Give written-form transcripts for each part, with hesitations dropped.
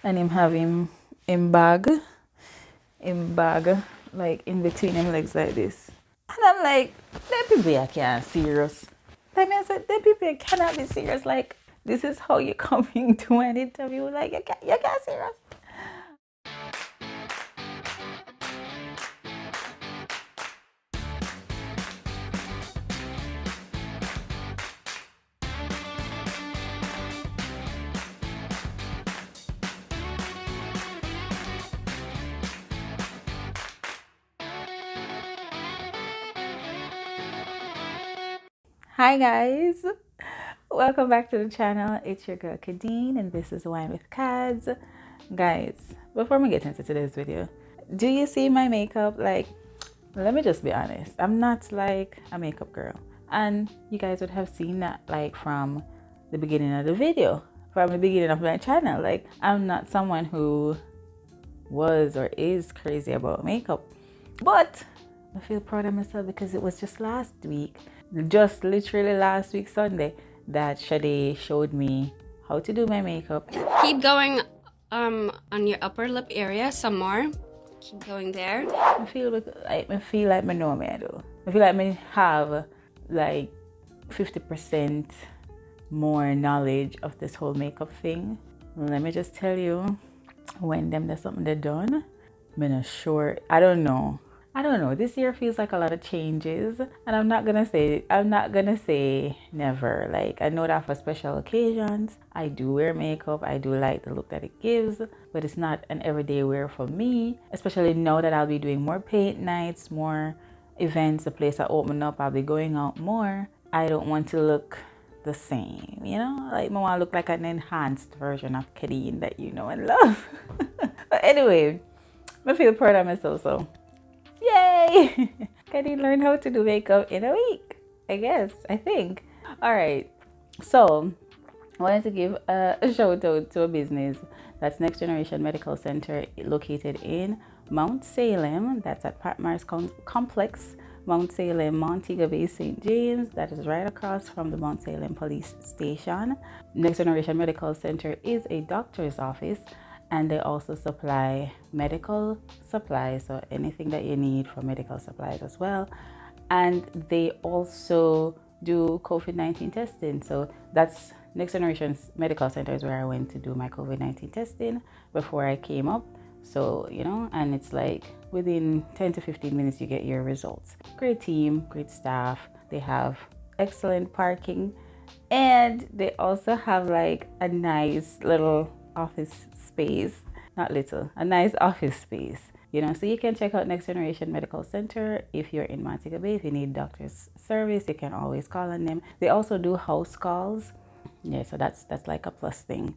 and him have him bag like in between him legs like this. And I'm like, them people I can't serious. Like me, I said, them people cannot be serious. Like, this is how you coming to an interview. Like, you can't serious. Hi guys, welcome back to the channel. It's your girl Kadene and this is Wine with Kadz. Guys, before we get into today's video, do you see my makeup? Like, let me just be honest, I'm not like a makeup girl, and you guys would have seen that like from the beginning of the video, from the beginning of my channel. Like, I'm not someone who was or is crazy about makeup, but I feel proud of myself because it was just last week, just literally last week Sunday, that Shade showed me how to do my makeup. Keep going on your upper lip area some more. Keep going there. I feel like I know me I do. I feel like I have like 50% more knowledge of this whole makeup thing. Let me just tell you, when there's something they're done, I'm not sure. I don't know. This year feels like a lot of changes, and I'm not gonna say never. Like, I know that for special occasions, I do wear makeup. I do like the look that it gives, but it's not an everyday wear for me. Especially now that I'll be doing more paint nights, more events. The place I open up, I'll be going out more. I don't want to look the same, Like, I want to look like an enhanced version of Kadene that you know and love. But anyway, I feel proud of myself, so yay! Kadene learned how to do makeup in a week, I think. All right, so I wanted to give a shout out to a business that's Next Generation Medical Center, located in Mount Salem. That's at Pat Myers Complex, Mount Salem, Montego Bay, St. James. That is right across from the Mount Salem Police Station. Next Generation Medical Center is a doctor's office, and they also supply medical supplies, so anything that you need for medical supplies as well. And they also do COVID-19 testing. So that's Next Generation Medical Center is where I went to do my COVID-19 testing before I came up. So, and it's like within 10 to 15 minutes you get your results. Great team, great staff. They have excellent parking, and they also have like a nice little office space. Not little, a nice office space. So you can check out Next Generation Medical Center if you're in Montego Bay. If you need doctor's service, you can always call on them. They also do house calls. Yeah, so that's like a plus thing.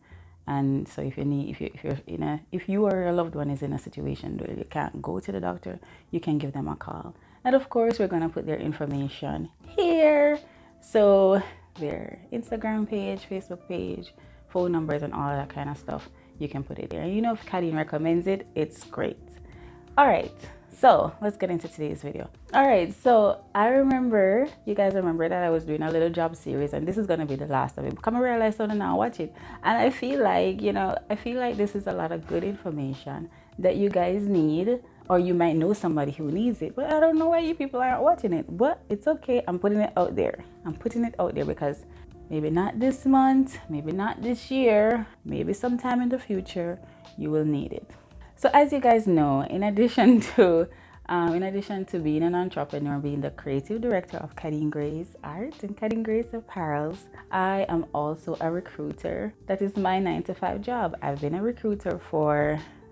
And so if you or your loved one is in a situation where you can't go to the doctor, you can give them a call. And of course, we're gonna put their information here. So their Instagram page, Facebook page, phone numbers, and all that kind of stuff, you can put it there. And if Kadene recommends it, it's great. All right, so let's get into today's video. All right, so you guys remember that I was doing a little job series, and this is gonna be the last of it. Come and realize something now, watch it. And I feel like this is a lot of good information that you guys need, or you might know somebody who needs it, but I don't know why you people aren't watching it. But it's okay, I'm putting it out there. Because maybe not this month, maybe not this year, maybe sometime in the future, you will need it. So as you guys know, in addition to being an entrepreneur, being the creative director of Kadene Grace Art and Kadene Grace Apparels, I am also a recruiter. That is my 9-to-5 job. I've been a recruiter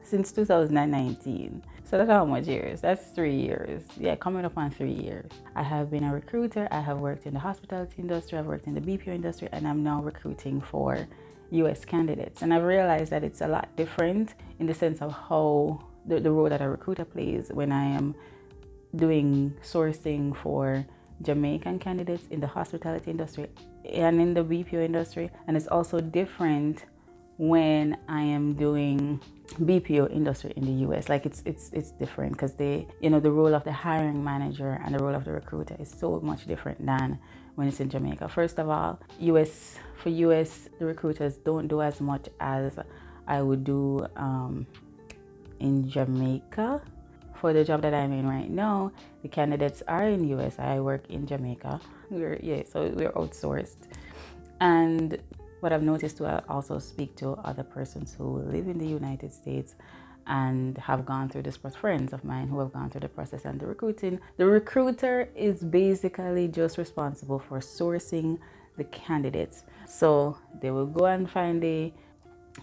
since 2019. So that's how much years? That's 3 years. Yeah, coming up on 3 years. I have been a recruiter. I have worked in the hospitality industry. I've worked in the BPO industry, and I'm now recruiting for US candidates. And I've realized that it's a lot different in the sense of how the role that a recruiter plays when I am doing sourcing for Jamaican candidates in the hospitality industry and in the BPO industry. And it's also different when I am doing BPO industry in the US. Like, it's different because the role of the hiring manager and the role of the recruiter is so much different than when it's in Jamaica. First of all, the recruiters don't do as much as I would do in Jamaica. For the job that I'm in right now, the candidates are in US. I work in Jamaica. So we're outsourced. And what I've noticed too, I also speak to other persons who live in the United States and have gone through this process, friends of mine who have gone through the process and the recruiting. The recruiter is basically just responsible for sourcing the candidates. So they will go and find the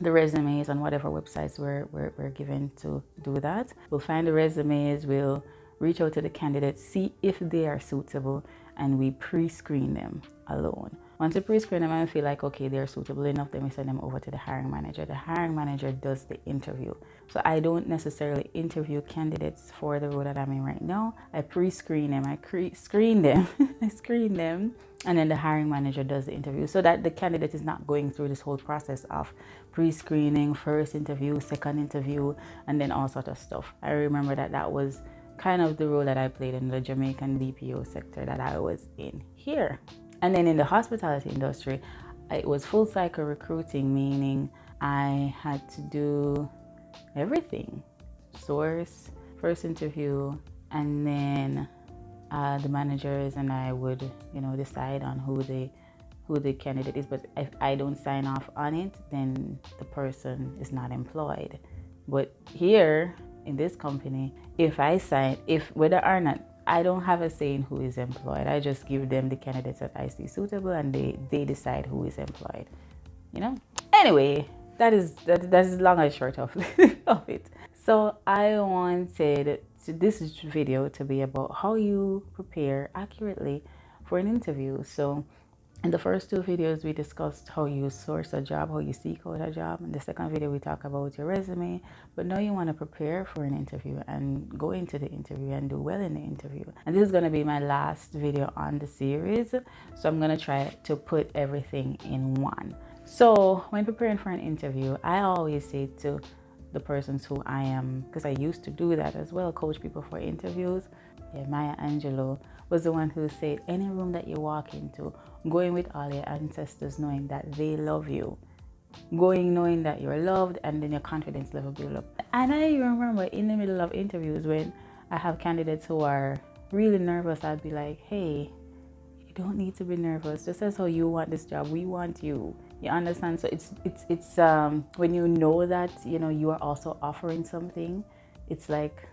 resumes on whatever websites we're given to do that. We'll find the resumes, we'll reach out to the candidates, see if they are suitable, and we pre-screen them alone. Once we pre-screen them and feel like, okay, they're suitable enough, then we send them over to the hiring manager. The hiring manager does the interview. So I don't necessarily interview candidates for the role that I'm in right now. I pre-screen them, screen them, I screen them, and then the hiring manager does the interview so that the candidate is not going through this whole process of pre-screening, first interview, second interview, and then all sort of stuff. I remember that was kind of the role that I played in the Jamaican BPO sector that I was in here. And then in the hospitality industry, it was full cycle recruiting, meaning I had to do everything. Source, first interview, and then the managers and I would, decide on who the candidate is. But if I don't sign off on it, then the person is not employed. But here in this company, if whether or not, I don't have a say in who is employed. I just give them the candidates that I see suitable, and they decide who is employed. Anyway, that is long and short of it. So I wanted this video to be about how you prepare accurately for an interview. So in the first two videos, we discussed how you source a job, how you seek out a job. In the second video, we talk about your resume. But now you want to prepare for an interview and go into the interview and do well in the interview. And this is going to be my last video on the series. So I'm going to try to put everything in one. So when preparing for an interview, I always say to the persons who I am, because I used to do that as well, coach people for interviews. Maya Angelou was the one who said, any room that you walk into, going with all your ancestors knowing that they love you, going knowing that you're loved, and then your confidence level build up. And I remember in the middle of interviews when I have candidates who are really nervous, I'd be like, hey, you don't need to be nervous. Just as how you want this job, we want you. You understand? So it's when you know that you are also offering something, it's like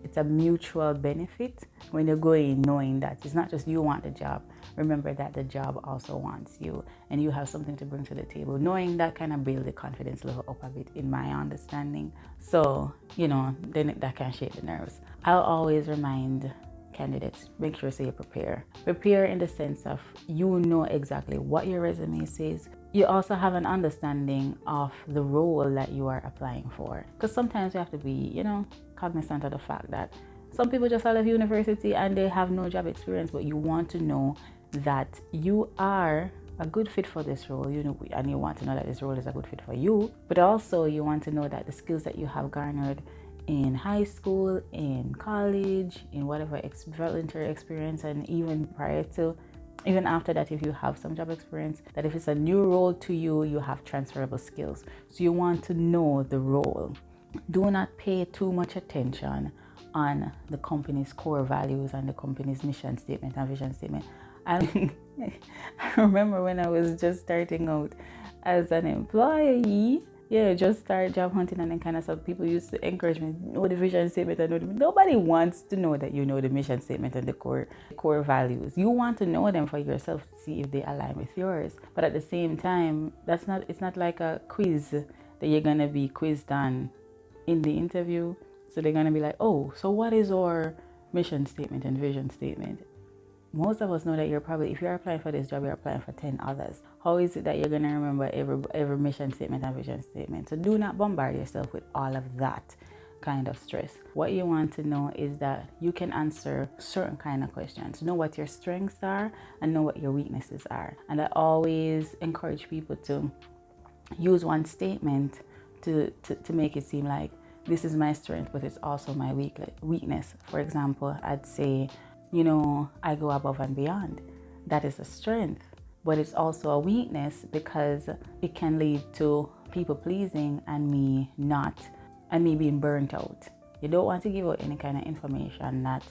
it's a mutual benefit when you're going knowing that it's not just you want the job. Remember that the job also wants you, and you have something to bring to the table. Knowing that kind of build the confidence level up a bit, in my understanding. So then that can shake the nerves. I'll always remind candidates, make sure you prepare in the sense of exactly what your resume says. You also have an understanding of the role that you are applying for, because sometimes you have to be cognizant of the fact that some people just out of university and they have no job experience, but you want to know that you are a good fit for this role, and you want to know that this role is a good fit for you, but also you want to know that the skills that you have garnered in high school, in college, in whatever voluntary experience, and even after that, if you have some job experience, that if it's a new role to you, you have transferable skills. So you want to know the role. Do not pay too much attention on the company's core values and the company's mission statement and vision statement. I remember when I was just starting out as an employee, just start job hunting and then kind of stuff. People used to encourage me, know the vision statement and nobody wants to know that you know the mission statement and the core values. You want to know them for yourself to see if they align with yours. But at the same time, it's not like a quiz that you're gonna be quizzed on in the interview. So they're gonna be like, oh, so what is our mission statement and vision statement? Most of us know that if you're applying for this job, you're applying for 10 others. How is it that you're going to remember every mission statement and vision statement? So do not bombard yourself with all of that kind of stress. What you want to know is that you can answer certain kind of questions. Know what your strengths are and know what your weaknesses are. And I always encourage people to use one statement to make it seem like this is my strength, but it's also my weakness. For example, I'd say, I go above and beyond. That is a strength, but it's also a weakness because it can lead to people pleasing and me being burnt out. You don't want to give out any kind of information that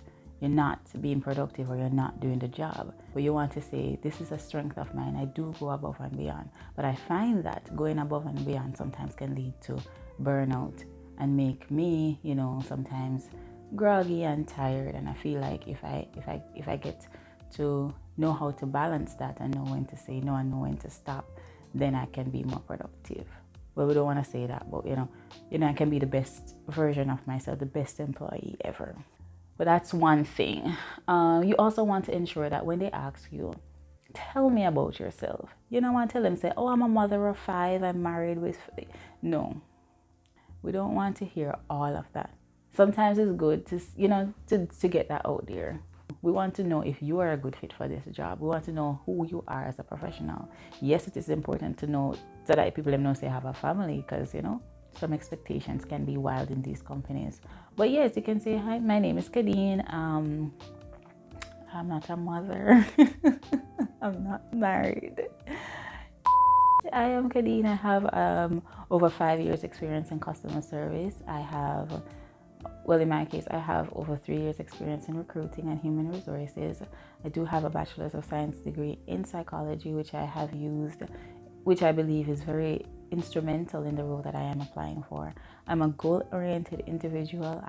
you're not being productive or you're not doing the job. But you want to say, this is a strength of mine. I do go above and beyond. But I find that going above and beyond sometimes can lead to burnout and make me, sometimes groggy and tired. And I feel like if I get to know how to balance that and know when to say no and know when to stop, then I can be more productive. Well, we don't want to say that, but I can be the best version of myself, the best employee ever. But that's one thing. You also want to ensure that when they ask you, tell me about yourself. You don't want to tell them, say, oh, I'm a mother of 5, I'm married with... No, we don't want to hear all of that. Sometimes it's good to get that out there. We want to know if you are a good fit for this job. We want to know who you are as a professional. Yes, it is important to know so that people know say have a family, because some expectations can be wild in these companies. But yes, you can say, hi, my name is Kadene. I'm not a mother. I'm not married. I am Kadene. I have over 5 years experience in customer service. In my case, I have over 3 years experience in recruiting and human resources. I do have a Bachelor's of Science degree in psychology, which I have used, which I believe is very instrumental in the role that I am applying for. I'm a goal-oriented individual.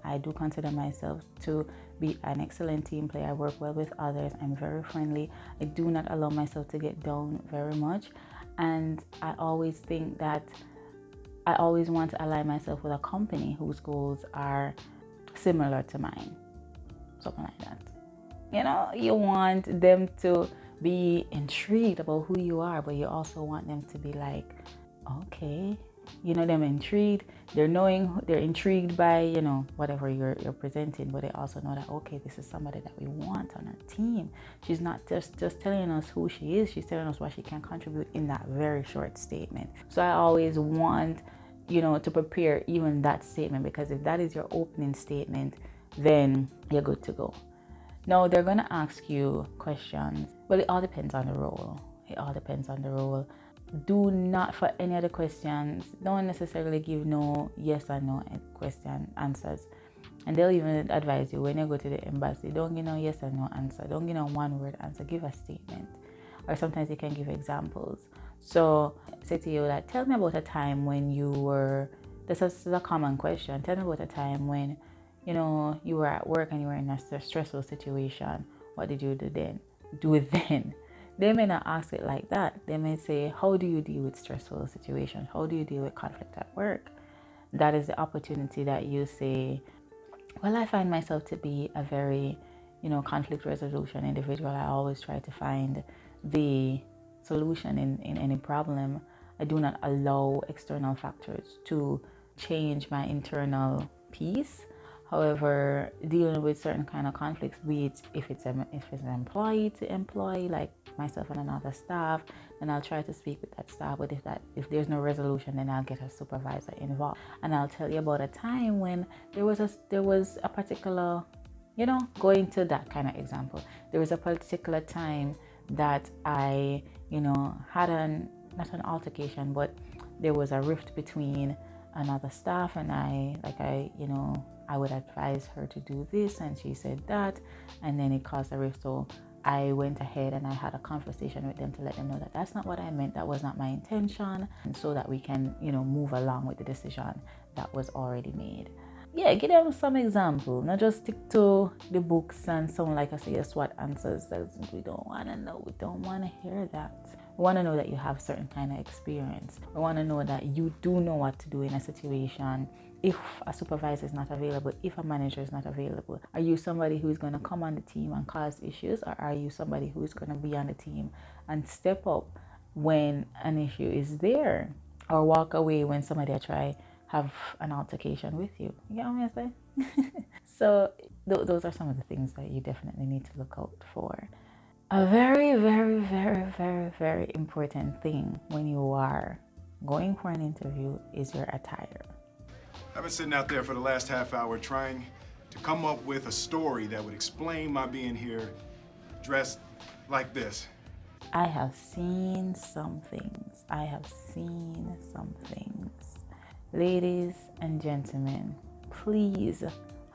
I do consider myself to be an excellent team player. I work well with others. I'm very friendly. I do not allow myself to get down very much. And I always think that I always want to align myself with a company whose goals are similar to mine. Something like that. You want them to be intrigued about who you are, but you also want them to be like, okay, them intrigued. They're intrigued by, whatever you're presenting, but they also know that, okay, this is somebody that we want on our team. She's not just telling us who she is. She's telling us what she can contribute in that very short statement. So I always want, to prepare even that statement, because if that is your opening statement, then you're good to go. Now, they're going to ask you questions. Well, it all depends on the role. Do not, for any other questions, don't necessarily give no yes or no question answers. And they'll even advise you when you go to the embassy, don't give no yes or no answer. Don't give no one word answer. Give a statement. Or sometimes you can give examples. So say to you that, tell me about a time when you were, this is a common question. Tell me about a time when, you were at work and you were in a stressful situation. What did you do then? They may not ask it like that. They may say, how do you deal with stressful situations? How do you deal with conflict at work? That is the opportunity that you say, well, I find myself to be a very, conflict resolution individual. I always try to find the solution in any problem. I do not allow external factors to change my internal peace. However, dealing with certain kind of conflicts, be it if it's an employee to employee, like myself and another staff, then I'll try to speak with that staff. But if there's no resolution, then I'll get a supervisor involved, and I'll tell you about a time when there was a particular, going to that kind of example, there was a particular time that I, had not an altercation, but there was a rift between another staff and I would advise her to do this and she said that, and then it caused a rift. So I went ahead and I had a conversation with them to let them know that that's not what I meant, that was not my intention, and so that we can, move along with the decision that was already made. Yeah, give them some example, not just stick to the books and sound like I say SWOT answers. We don't want to know. We don't want to hear that. We want to know that you have certain kind of experience. We want to know that you do know what to do in a situation. If a supervisor is not available, if a manager is not available, are you somebody who is going to come on the team and cause issues, or are you somebody who is going to be on the team and step up when an issue is there, or walk away when somebody try have an altercation with you? You get what I'm saying? So those are some of the things that you definitely need to look out for. A very, very, very, very, very important thing when you are going for an interview is your attire. I've been sitting out there for the last half hour trying to come up with a story that would explain my being here dressed like this. I have seen some things I have seen some things. Ladies and gentlemen, please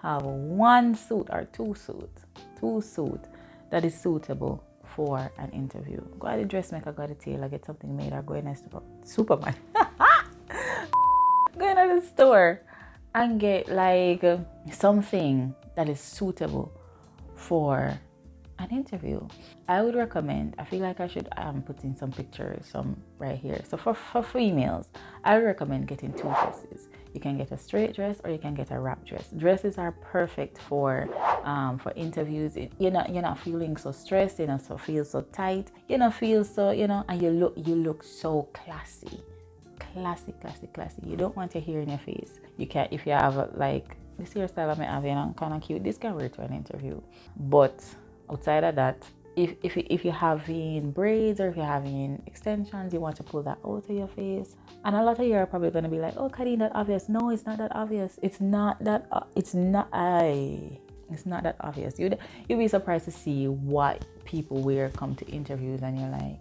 have one suit or two suits that is suitable for an interview. Go to the dressmaker, go to the tailor, get something made, or go in a Superman. Go into the store and get like something that is suitable for an interview. I would recommend, I feel like I should put in some pictures, some right here. So for females, I would recommend getting two dresses. You can get a straight dress or you can get a wrap dress. Dresses are perfect for interviews. You're not feeling so stressed, you don't feel so tight, you don't feel so, and you look so classy. Classy. You don't want your hair in your face. You can, if you have like this hairstyle I may have, kind of cute, this can wear to an interview. But outside of that, if you're having braids or if you're having extensions, you want to pull that out of your face. And a lot of you are probably going to be like, oh, Kadene, that obvious. No, it's not that obvious. It's not that obvious. You'd be surprised to see what people wear come to interviews, and you're like,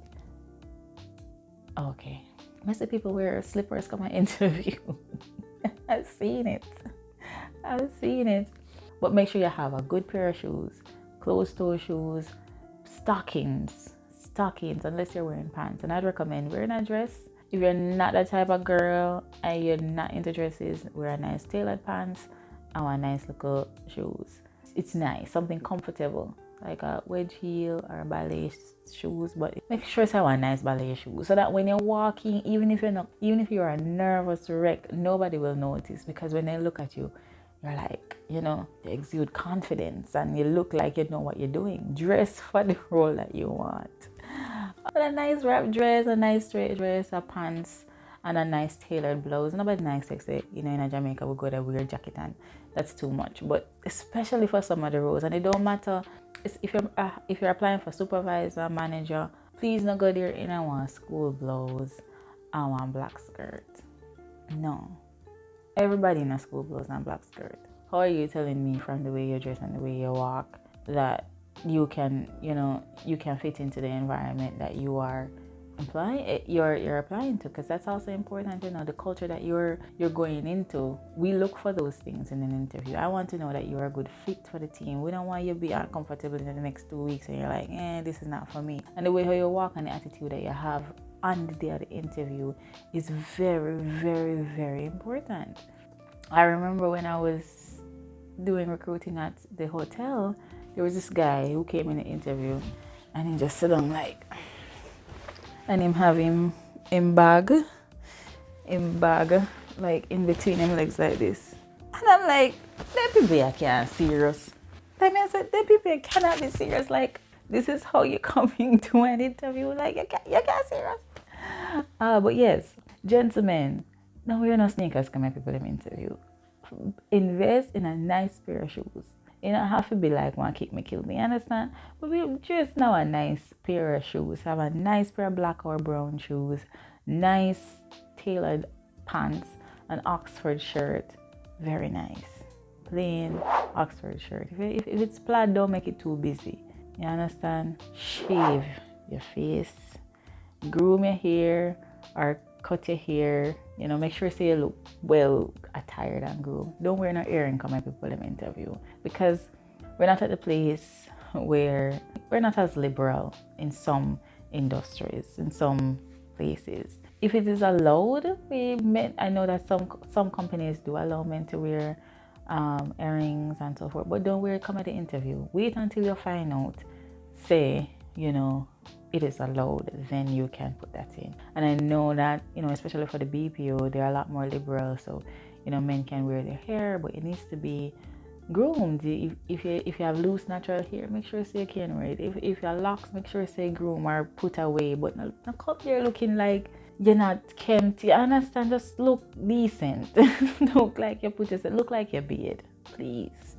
okay. Most of the people wear slippers come on interview. I've seen it. But make sure you have a good pair of shoes, closed-toe shoes, stockings, unless you're wearing pants. And I'd recommend wearing a dress. If you're not that type of girl and you're not into dresses, wear a nice tailored pants and a nice little shoes. It's nice, something comfortable, like a wedge heel or ballet shoes, but make sure it's a nice ballet shoes so that when you're walking, even if you're a nervous wreck, nobody will notice, because when they look at you, you're like, you exude confidence and you look like you know what you're doing. Dress for the role that you want. But a nice wrap dress, a nice straight dress, a pants, and a nice tailored blouse. Nobody nice sexy, in Jamaica we go to wear jacket, and that's too much. But especially for some of the roles, and it don't matter if you're applying for supervisor, manager, please not go there in a one school blouse and one black skirt. No. Everybody in a school blouse and black skirt. How are you telling me from the way you dress and the way you walk that you can fit into the environment that you are you're applying to? Because that's also important, the culture that you're going into. We look for those things in an interview. I want to know that you're a good fit for the team. We don't want you to be uncomfortable in the next 2 weeks and you're like, this is not for me. And the way how you walk and the attitude that you have on the day of the interview is very, very, very important. I remember when I was doing recruiting at the hotel, there was this guy who came in the interview and he just sat down and him have him bag like in between him legs like this. And I'm like, them people I can't serious. I said, them people cannot be serious. Like, this is how you're coming to an interview. Like, you can't serious. But yes, gentlemen, now we're not sneakers come at people in interview. Invest in a nice pair of shoes. You don't have to be like, one kick me, kill me, understand? But we just now a nice pair of shoes. Have a nice pair of black or brown shoes, nice tailored pants, an Oxford shirt, very nice. Plain Oxford shirt. If it's plaid, don't make it too busy. You understand? Shave your face, groom your hair, or cut your hair. Make sure you look well attired and groomed. Don't wear no earring come at people in interview, because we're not at the place where we're not as liberal in some industries, in some places. If it is allowed, I know that some companies do allow men to wear earrings and so forth, but don't wear it come at the interview. Wait until you find out, say, it is allowed, then you can put that in. And I know that, especially for the BPO, they're a lot more liberal. So, men can wear their hair, but it needs to be groomed. If you have loose natural hair, make sure you can wear it. If your locks, make sure you groom or put away. But not come there looking like you're not kempt. You understand? Just look decent. Look like you look like your beard. Please,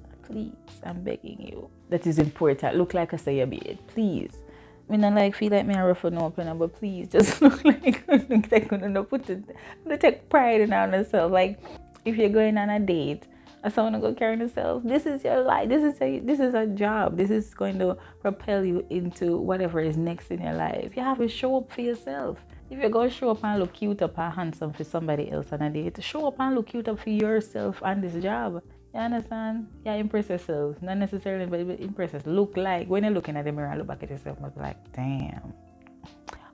I'm begging you. That is important. Look like I say your beard, please. I don't feel like me a rough no opener, but please just look like they take pride in themselves. Like, if you're going on a date and someone go carry themselves, this is your life. This is a job. This is going to propel you into whatever is next in your life. You have to show up for yourself. If you're going to show up and look cute up and handsome for somebody else on a date, show up and look cute up for yourself on this job. You understand? Yeah, impress yourself. Not necessarily, but impress yourself. Look like, when you're looking at the mirror and look back at yourself, you must be like, damn.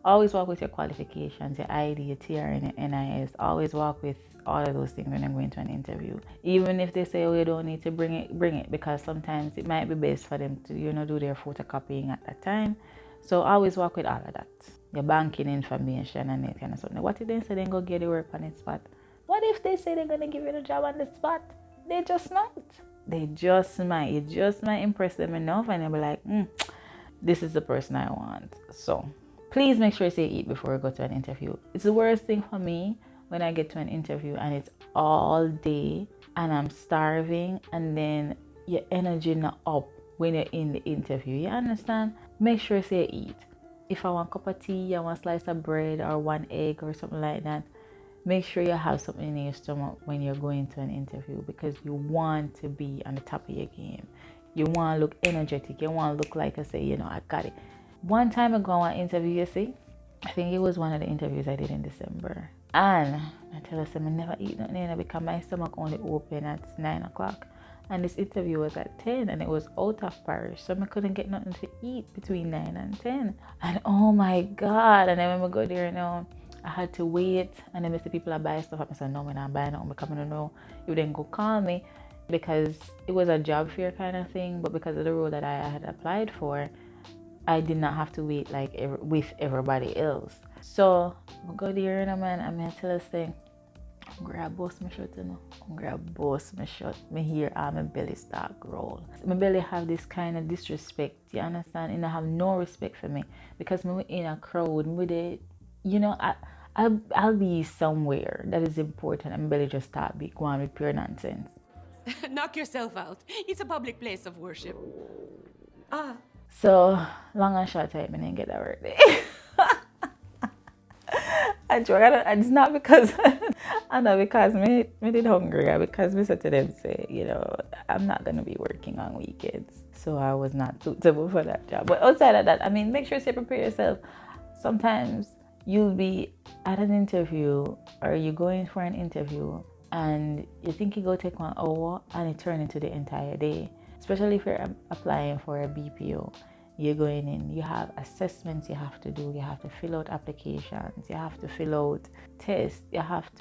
Always walk with your qualifications, your ID, your TR, and your NIS. Always walk with all of those things when I'm going to an interview. Even if they say, oh, you don't need to bring it, because sometimes it might be best for them to, do their photocopying at that time. So always walk with all of that. Your banking information and that kind of something. What if they say they go get the work on the spot? What if they say they're going to give you the job on the spot? They just might. They just might. It just might impress them enough and they'll be like, this is the person I want. So please make sure you say eat before you go to an interview. It's the worst thing for me when I get to an interview and it's all day and I'm starving and then your energy not up when you're in the interview. You understand? Make sure you say eat. If I want a cup of tea, I want a slice of bread or one egg or something like that, make sure you have something in your stomach when you're going to an interview because you want to be on the top of your game. You want to look energetic. You want to look like I say, I got it. One time ago on an interview, you see, I think it was one of the interviews I did in December. And I tell us I never eat nothing because my stomach only open at 9 o'clock. And this interview was at 10 and it was out of parish. So I couldn't get nothing to eat between 9 and 10. And oh my God. And then when we go there, I had to wait. And then the people are buying stuff. I said, no, I'm not buying nothing because I don't know. You didn't go call me because it was a job fair kind of thing. But because of the role that I had applied for, I did not have to wait with everybody else. So I go there and I'm tell us thing. I'm gonna bust my shirt, I'm gonna bust my shirt. Me hear my belly start growl. My belly have this kind of disrespect, you understand? And I have no respect for me because me in a crowd, I'll be somewhere that is important and my belly just start going with pure nonsense. Knock yourself out. It's a public place of worship. So long and short time, I didn't get that word. It's not because I know because me did hungry, because me said to them say, I'm not gonna be working on weekends. So I was not suitable for that job. But outside of that, make sure you prepare yourself. Sometimes you'll be at an interview or you're going for an interview and you think you go take 1 hour and it turns into the entire day. Especially if you're applying for a BPO. You're going in, you have assessments you have to do, you have to fill out applications, you have to fill out tests, you have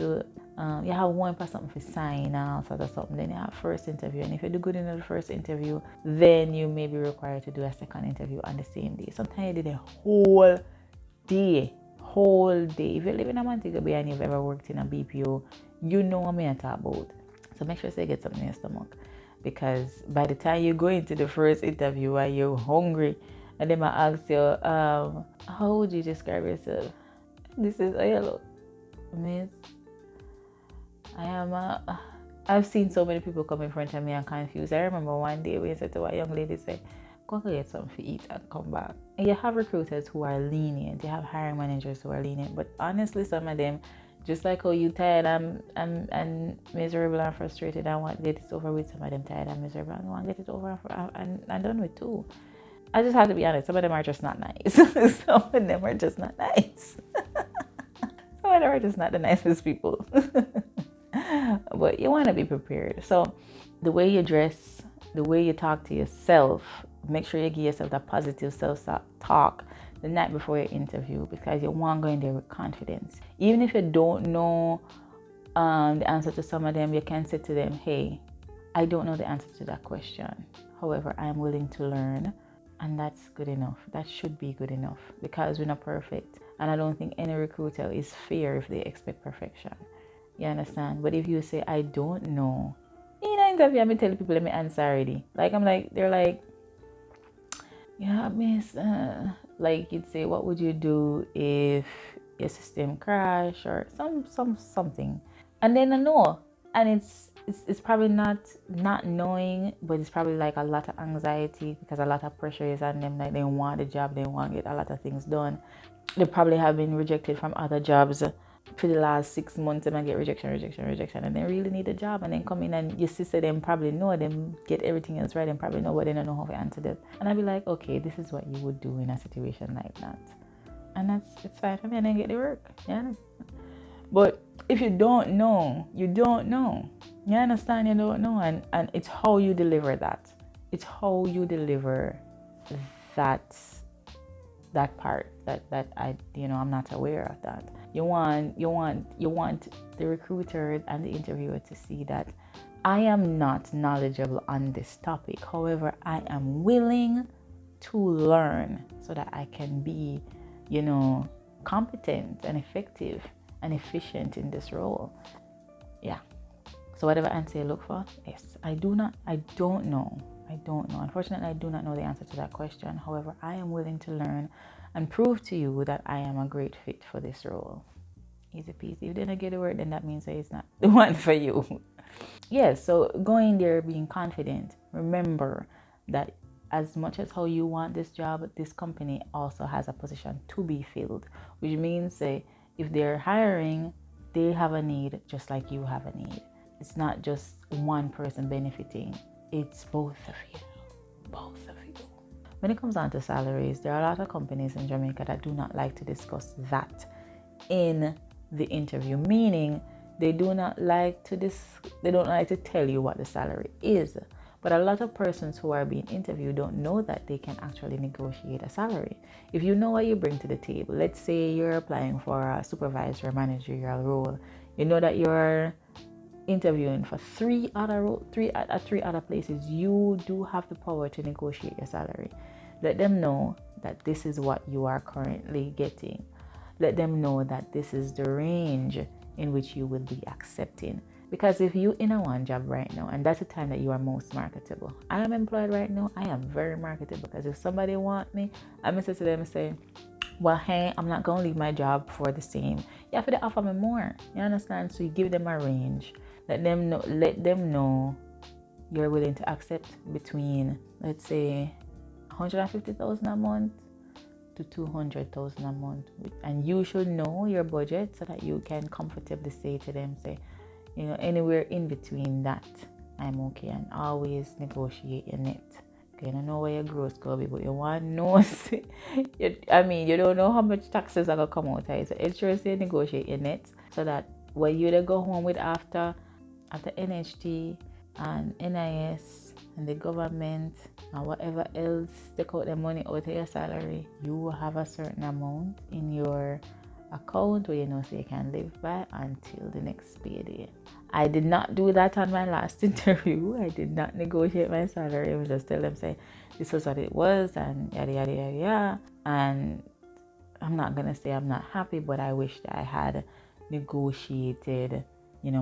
one person for sign and all sorts of something. Then you have first interview, and if you do good in the first interview, then you may be required to do a second interview on the same day. Sometimes you did a whole day. If you live in a Montego Bay and you've ever worked in a BPO, you know what I'm talking about. So make sure you get something in your stomach. Because by the time you go into the first interview and you're hungry, and then I ask you, how would you describe yourself? This is how you look. Miss, I've seen so many people come in front of me and confused. I remember one day when you said to a young lady, say, go get something to eat and come back. And you have recruiters who are lenient. You have hiring managers who are lenient. But honestly, some of them, just like how you tired and miserable and frustrated and want to get it over with, some of them tired and miserable and want to get it over and done with too. I just have to be honest, some of them are just not nice. Some of them are just not nice. Some of them are just not the nicest people. But you want to be prepared. So the way you dress, the way you talk to yourself, make sure you give yourself that positive self-talk the night before your interview, because you want to go in there with confidence. Even if you don't know the answer to some of them, you can say to them, hey, I don't know the answer to that question. However, I am willing to learn. And that's good enough. That should be good enough, because we're not perfect. And I don't think any recruiter is fair if they expect perfection. You understand? But if you say, I don't know, in an interview, I've been telling people, let me answer already. They're like, yeah, miss, like you'd say, what would you do if your system crash or something? And then I know. And it's probably not knowing, but it's probably like a lot of anxiety because a lot of pressure is on them. Like they want the job, they want to get a lot of things done. They probably have been rejected from other jobs for the last 6 months. They might get rejection, and they really need a job. And then come in and your sister, them probably know them, get everything else right, and probably know, but they don't know how to answer that. And I'd be like, okay, this is what you would do in a situation like that. and it's fine for me. I didn't get the work. Yeah. But if you don't know, you don't know. You understand? You don't know, and it's how you deliver that. It's how you deliver that part that I I'm not aware of that. You want the recruiter and the interviewer to see that I am not knowledgeable on this topic. However, I am willing to learn so that I can be, competent and effective and efficient in this role. Yeah. So whatever answer you look for, yes. I don't know. Unfortunately, I do not know the answer to that question. However, I am willing to learn and prove to you that I am a great fit for this role. Easy peasy. If you didn't get the word, then that means that it's not the one for you. Yes, so going there being confident. Remember that as much as how you want this job, this company also has a position to be filled, which means if they're hiring, they have a need just like you have a need. It's not just one person benefiting. It's both of you. When it comes down to salaries, there are a lot of companies in Jamaica that do not like to discuss that in the interview, meaning they don't like to tell you what the salary is. But a lot of persons who are being interviewed don't know that they can actually negotiate a salary. If you know what you bring to the table, let's say you're applying for a supervisor or managerial role, you know that you're interviewing for three other places, you do have the power to negotiate your salary. Let them know that this is what you are currently getting. Let them know that this is the range in which you will be accepting. Because if you in a one job right now, and that's the time that you are most marketable. I am employed right now, I am very marketable, because if somebody want me, I'm going to say to them and say, well, hey, I'm not going to leave my job for the same. You have to offer me more. You understand? So you give them a range. Let them know you're willing to accept between, let's say, 150,000 a month to 200,000 a month. And you should know your budget so that you can comfortably say to them, say, anywhere in between that, I'm okay, and always negotiate your net. Okay, you don't know where your gross going to be, but you want to know, you don't know how much taxes are going to come out of it. So ensure you negotiate your net so that when you go home with after NHT and NIS and the government and whatever else take out the money out of your salary, you will have a certain amount in your account where so you can live by until the next payday. I did not do that on my last interview. I did not negotiate my salary. I was just tell them, say, this was what it was, and yada yada yada yada. And I'm not gonna say I'm not happy, but I wish that I had negotiated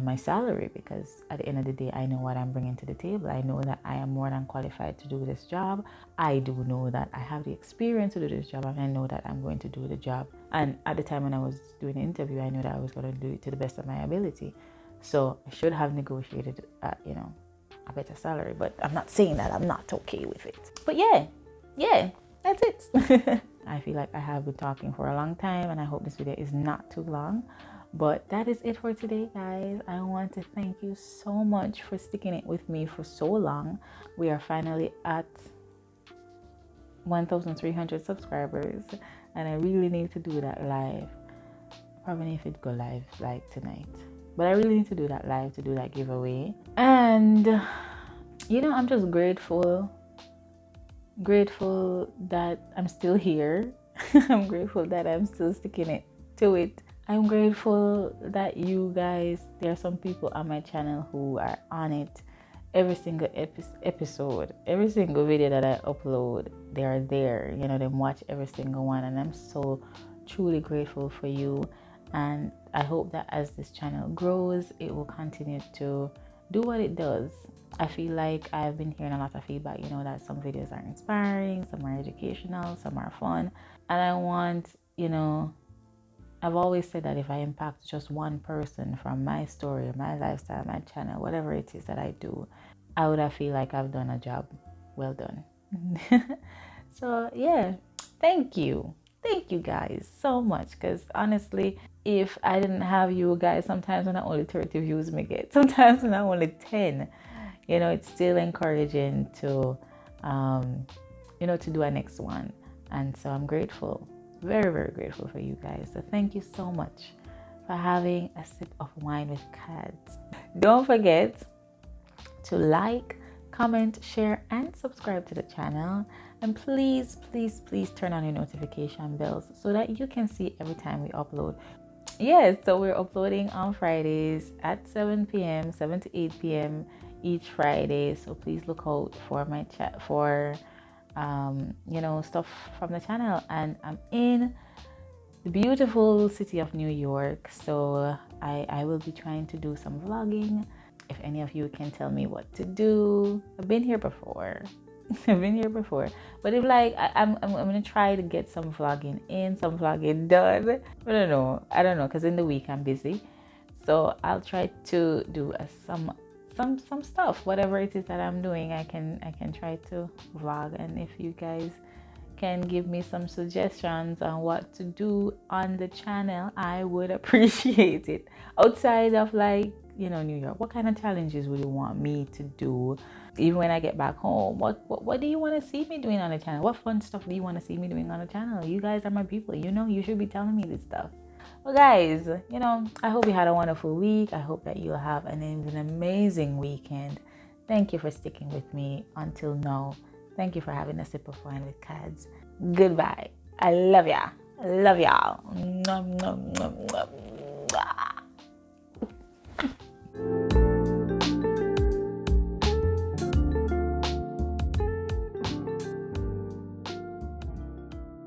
my salary, because at the end of the day, I know what I'm bringing to the table. I know that I am more than qualified to do this job. I do know that I have the experience to do this job, and I know that I'm going to do the job. And at the time when I was doing the interview, I knew that I was going to do it to the best of my ability. So I should have negotiated, a better salary. But I'm not saying that I'm not okay with it. But yeah, that's it. I feel like I have been talking for a long time, and I hope this video is not too long. But that is it for today, guys. I want to thank you so much for sticking it with me for so long. We are finally at 1,300 subscribers, and I really need to do that live. Probably if it go live like tonight, but I really need to do that live, to do that giveaway. And I'm just grateful that I'm still here. I'm grateful that I'm still sticking it to it. I'm grateful that you guys, there are some people on my channel who are on it every single episode, every single video that I upload. They are there, they watch every single one, and I'm so truly grateful for you. And I hope that as this channel grows, it will continue to do what it does. I feel like I've been hearing a lot of feedback, that some videos are inspiring, some are educational, some are fun. And I want, I've always said that if I impact just one person from my story, my lifestyle, my channel, whatever it is that I do, I would feel like I've done a job well done. So yeah, thank you guys so much, because honestly, if I didn't have you guys, sometimes when I only 30 views me get, sometimes when I only 10, it's still encouraging to to do a next one. And so I'm grateful. Very, very grateful for you guys. So thank you so much for having a sip of wine with Kadz. Don't forget to like, comment, share, and subscribe to the channel. And please, please, please turn on your notification bells so that you can see every time we upload. Yes, so we're uploading on Fridays at 7 p.m., 7 to 8 p.m. each Friday. So please look out for my chat for stuff from the channel. And I'm in the beautiful city of New York, so I will be trying to do some vlogging. If any of you can tell me what to do, I've been here before. But if I'm gonna try to get some vlogging in, some vlogging done. I don't know, because in the week I'm busy, so I'll try to do some stuff, whatever it is that I'm doing. I can try to vlog, and if you guys can give me some suggestions on what to do on the channel, I would appreciate it. Outside of New York, what kind of challenges would you want me to do even when I get back home? What do you want to see me doing on the channel? What fun stuff do you want to see me doing on the channel? You guys are my people, you should be telling me this stuff. Well guys, I hope you had a wonderful week. I hope that you'll have an amazing weekend. Thank you for sticking with me until now. Thank you for having a sip of wine with Kadz. Goodbye. I love ya. I love y'all.